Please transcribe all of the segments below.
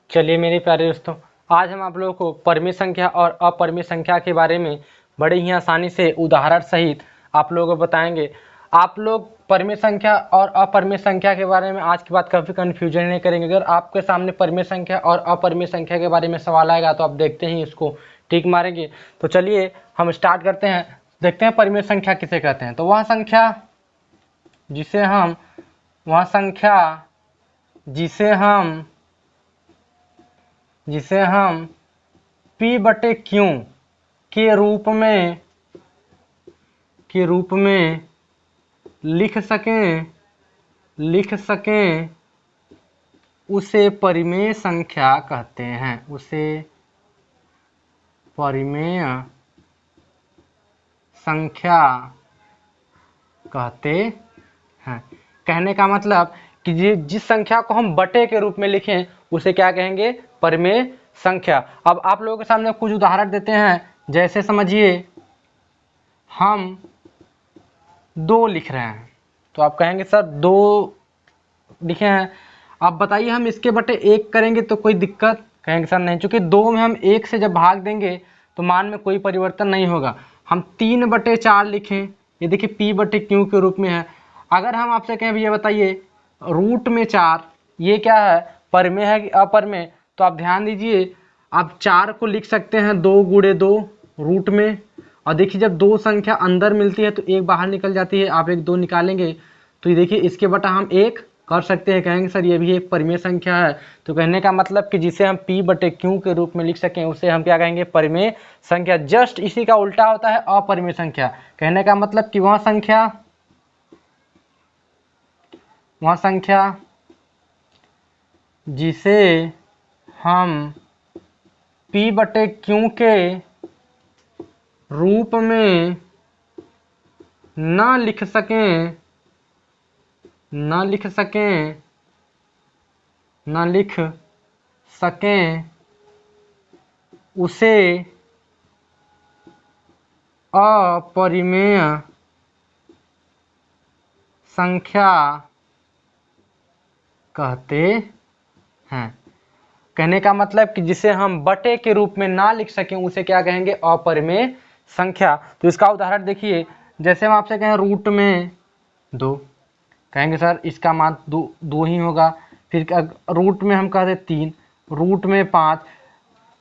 चलिए मेरे प्यारे दोस्तों, आज हम आप लोगों को परिमेय संख्या और अपरिमेय संख्या के बारे में बड़े ही आसानी से उदाहरण सहित आप लोगों को बताएंगे। आप लोग परिमेय संख्या और अपरिमेय संख्या के बारे में आज के बाद कभी कन्फ्यूजन नहीं करेंगे। अगर आपके सामने परिमेय संख्या और अपरिमेय संख्या के बारे में सवाल आएगा तो आप देखते ही इसको टिक मारेंगे। तो चलिए हम स्टार्ट करते हैं, देखते हैं परिमेय संख्या किसे कहते हैं। तो वह संख्या जिसे हम P/Q के रूप में लिख सकें उसे परिमेय संख्या कहते हैं। उसे परिमेय संख्या कहते हैं। कहने का मतलब कि जिस संख्या को हम बटे के रूप में लिखें उसे क्या कहेंगे? परिमेय संख्या। अब आप लोगों के सामने कुछ उदाहरण देते हैं। जैसे समझिए हम 2 लिख रहे हैं तो आप कहेंगे सर 2 लिखे हैं, अब बताइए हम इसके बटे 1 करेंगे तो कोई दिक्कत? कहेंगे सर नहीं, चूंकि 2 में हम 1 से जब भाग देंगे तो मान में कोई परिवर्तन नहीं होगा। हम 3/4 लिखें, ये देखिए P/Q के रूप में है। अगर हम आपसे कहें भैया बताइए रूट में 4 ये क्या है, परिमेय है कि अपरिमेय? तो आप ध्यान दीजिए, आप 4 को लिख सकते हैं 2 × 2 रूट में, और देखिए जब 2 संख्या अंदर मिलती है तो 1 बाहर निकल जाती है। आप 1 2 निकालेंगे तो ये देखिए इसके बटा हम 1 कर सकते हैं। कहेंगे सर ये भी एक परिमेय संख्या है। तो कहने का मतलब कि जिसे हम P/Q के रूप में लिख सकें उसे हम क्या कहेंगे? परिमेय संख्या। जस्ट इसी का उल्टा होता है अपरिमेय संख्या। कहने का मतलब कि वह संख्या जिसे हम P/Q के रूप में न लिख सकें उसे अपरिमेय संख्या कहते हैं। कहने का मतलब कि जिसे हम बटे के रूप में ना लिख सकें उसे क्या कहेंगे? अपरिमेय संख्या। तो इसका उदाहरण देखिए, जैसे हम आपसे कहें रूट में 2, कहेंगे सर इसका मान 2 ही होगा। फिर रूट में हम कहते 3, रूट में 5।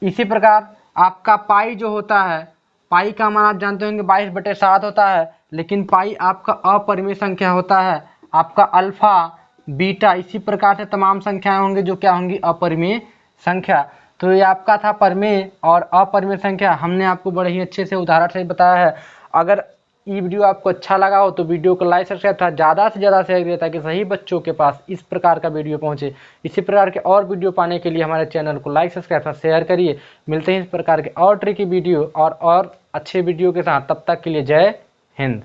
इसी प्रकार आपका पाई जो होता है, पाई का मान आप जानते होंगे 22/7 होता है, लेकिन पाई आपका अपरिमेय संख्या होता है। आपका अल्फा बीटा इसी प्रकार से तमाम संख्याएं होंगी जो क्या होंगी? अपरिमेय संख्या। तो ये आपका था परिमेय और अपरिमेय संख्या। हमने आपको बड़े ही अच्छे से उदाहरण से बताया है। अगर ये वीडियो आपको अच्छा लगा हो तो वीडियो को लाइक सब्सक्राइब था ज़्यादा से ज़्यादा शेयर करिए ताकि सही बच्चों के पास इस प्रकार का वीडियो पहुंचे। इसी प्रकार के और वीडियो पाने के लिए हमारे चैनल को लाइक सब्सक्राइब था शेयर करिए। मिलते हैं इस प्रकार के और ट्रिकी वीडियो और अच्छे वीडियो के साथ। तब तक के लिए जय हिंद।